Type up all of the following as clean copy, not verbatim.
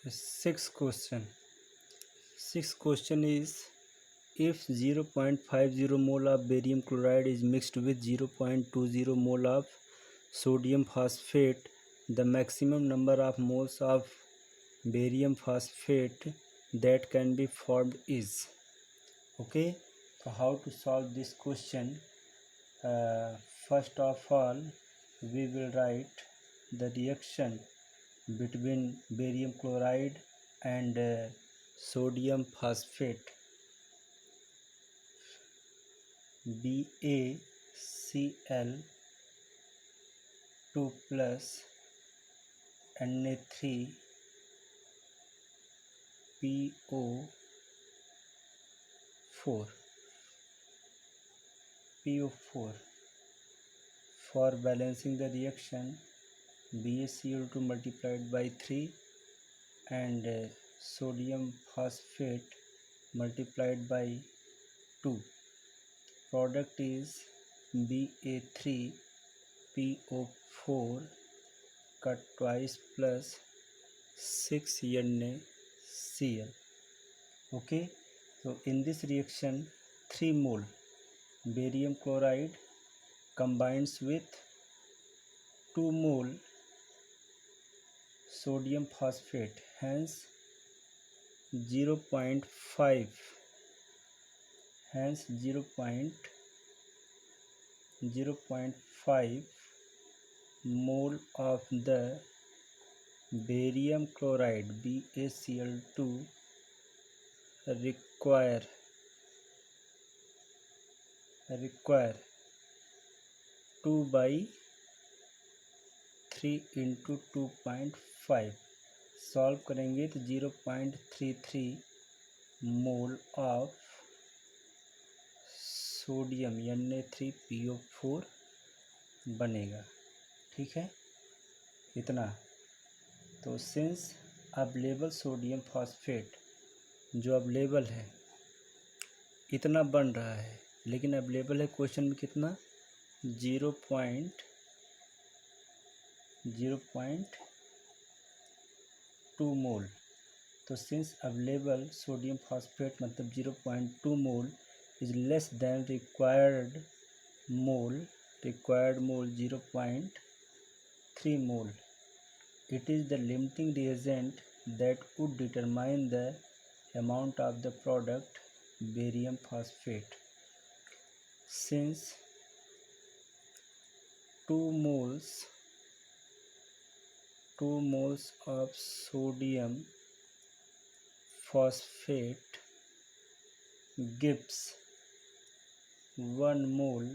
Sixth question. Sixth question is, if 0.50 mole of barium chloride is mixed with 0.20 mole of sodium phosphate, the maximum number of moles of barium phosphate that can be formed is. Okay, so how to solve this question? First of all, we will write the reaction between barium chloride and sodium phosphate. BaCl 2 plus Na3PO4 for balancing the reaction, BaCl2 multiplied by 3 and sodium phosphate multiplied by 2. Product is Ba3PO4 cut twice plus 6NaCl. Okay, so in this reaction 3 mole barium chloride combines with 2 mole sodium phosphate, hence 0.5 mole of the barium chloride BaCl2 require 2 by 3 into 2.5. Solve करेंगे तो 0.33 मोल of sodium Na3PO4 बनेगा। ठीक है, इतना। तो since available sodium phosphate जो available है इतना बन रहा है, लेकिन अवेलेबल है क्वेश्चन में कितना 0.2 मोल। तो सिंस अवेलेबल सोडियम फॉस्फेट मतलब 0.2 mole is less than required mole 0.3 mole, it is the limiting reagent that would determine the amount of the product barium phosphate. Since 2 moles of sodium phosphate gives 1 mole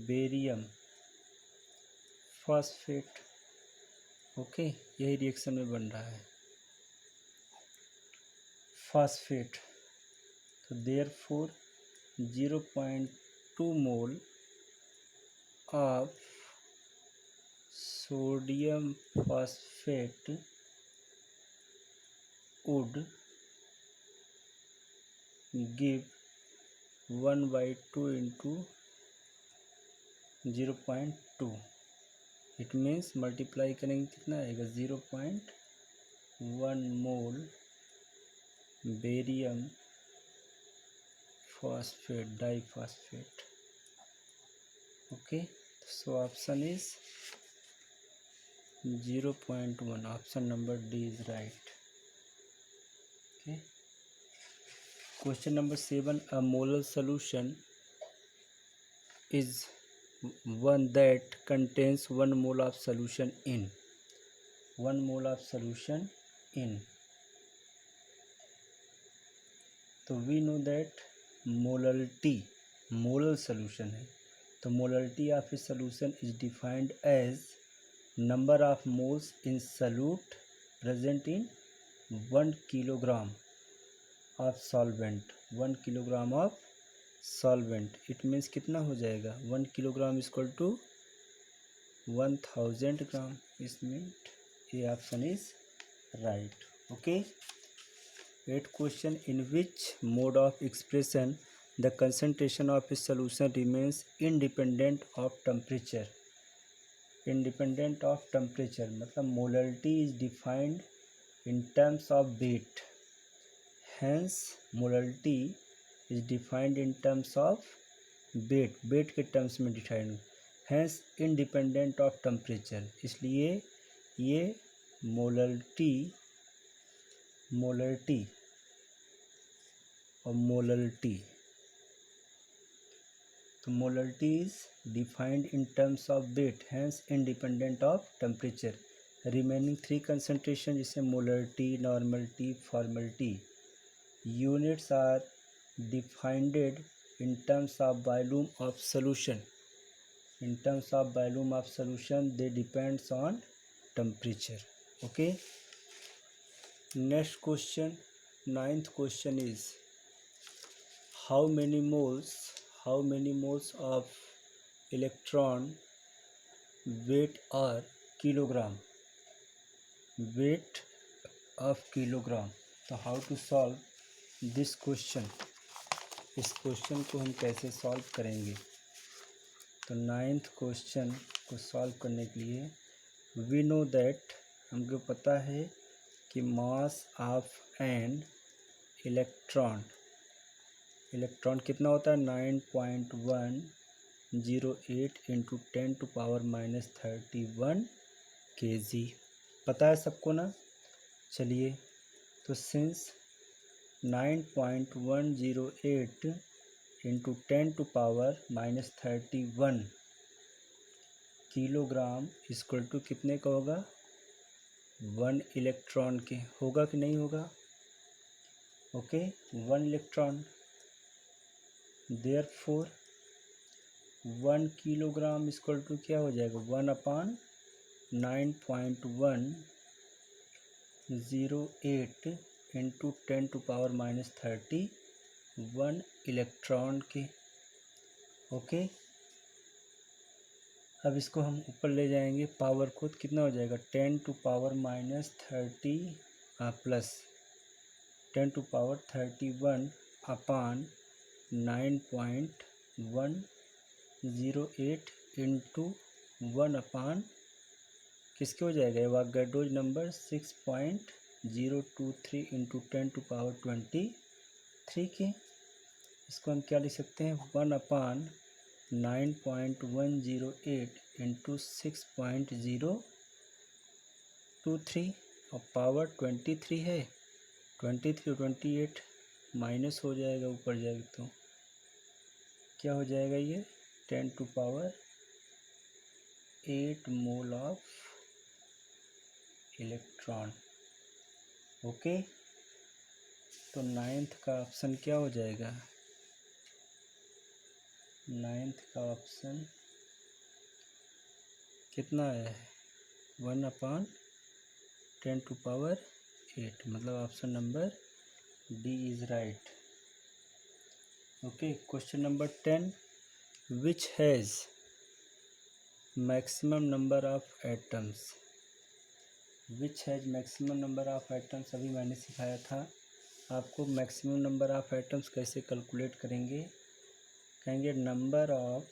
barium phosphate. Okay, यही reaction में बन रहा है phosphate. तो therefore 0.2 mole of sodium phosphate would give 1/2 into 0.2। It means multiply करेंगे कितना आएगा 0.1 mole barium phosphate diphosphate. Okay, so option is 0.1, option number D is right. Okay, question number 7, a molar solution is one that contains 1 mole of solution in 1 mole of solution in। तो we know that molality molar solution है, तो molality of a solution is defined as number of moles in solute present in 1 kilogram of solvent 1 kilogram of solvent. It means कितना हो जाएगा 1 kilogram equal to 1000 gram. इसमें ये option is right. Okay, 8 question, in which mode of expression the concentration of a solution remains independent of temperature. Independent of temperature मतलब molarity is defined in terms of weight, hence molality is defined in terms of weight के terms में define, hence independent of temperature, इसलिए ये molarity और molarity, तो molarity is defined in terms of weight, hence independent of temperature. Remaining three concentration जैसे molarity, normality, formality, units are defined in terms of volume of solution. In terms of volume of solution they depends on temperature. Okay, next question, ninth question is how many moles of electron weight are kilogram, weight of kilogram। तो how to solve this question, इस question को हम कैसे solve करेंगे। तो ninth question को solve करने के लिए वी नो दैट, हमको पता है कि मास ऑफ एन इलेक्ट्रॉन कितना होता है 9.108 इंटू 10⁻³ kg, पता है सबको ना। चलिए, तो since 9.108 into 10⁻³ kilogram equal to कितने का होगा, 1 इलेक्ट्रॉन के, होगा कि नहीं होगा। Okay, 1 electron, therefore 1 kilogram equal to क्या हो जाएगा, 1/9.108 इंटू 10⁻³ 1 इलेक्ट्रॉन के। ओके, अब इसको हम ऊपर ले जाएंगे, पावर को कितना हो जाएगा 10⁻³ प्लस 10⁻³ अपान 9.108 इंटू 1 अपान किसके हो जाएगा, एवोगाड्रोज नंबर 6.023 इंटू 10⁻23 के। इसको हम क्या लिख सकते हैं, 1 अपान 9.108 इंटू 6.023 और पावर 23 है, 23 और 28 माइनस हो जाएगा, ऊपर जाएगा तो क्या हो जाएगा, ये 10⁸ मोल ऑफ इलेक्ट्रॉन। ओके, तो नाइन्थ का ऑप्शन क्या हो जाएगा, नाइन्थ का ऑप्शन कितना है 1/10⁸, मतलब option number D is right. Okay, question number 10, which has maximum number of atoms, which has maximum number of atoms, अभी मैंने सिखाया था आपको मैक्सिमम नंबर ऑफ एटम्स कैसे कैलकुलेट करेंगे। कहेंगे number of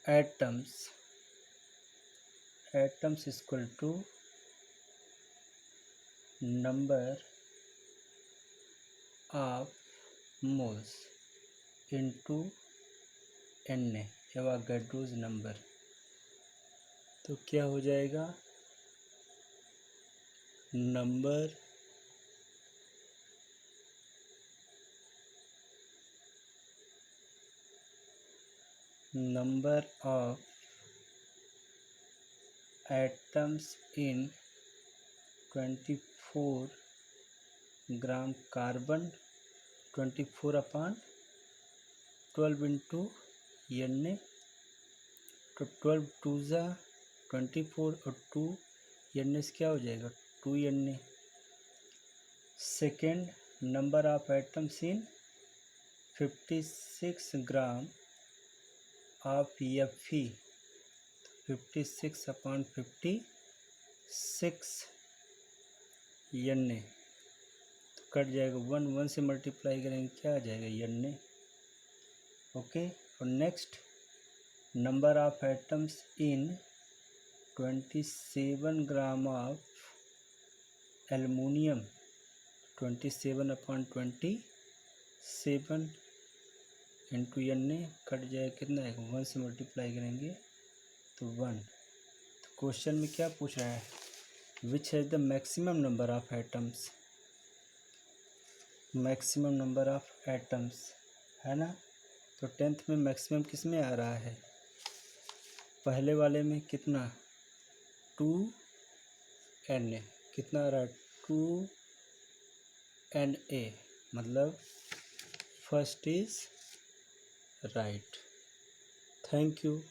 atoms equal to number of moles into Na, Avogadro's number. तो क्या हो जाएगा, number of atoms in 24 gram carbon, 24/12 into Na, तो 12 2 ज़ा 24 और 2 Na से क्या हो जाएगा 2 Na। Second, number of atoms in 56 gram of Fe, 56/56 Na, तो कट जाएगा 1 से मल्टीप्लाई करेंगे क्या आ जाएगा Na। ओके, और next number of atoms in 27 gram of aluminium 27/27 into N A cut जाए कितना है, 1 से मल्टीप्लाई करेंगे तो 1। तो क्वेश्चन में क्या पूछ रहा है, which has the maximum number of atoms, maximum number of atoms है ना। तो 10th में मैक्सिमम किस में आ रहा है, पहले वाले में कितना 2Na, कितना आ रहा है 2Na, मतलब first is right. Thank you.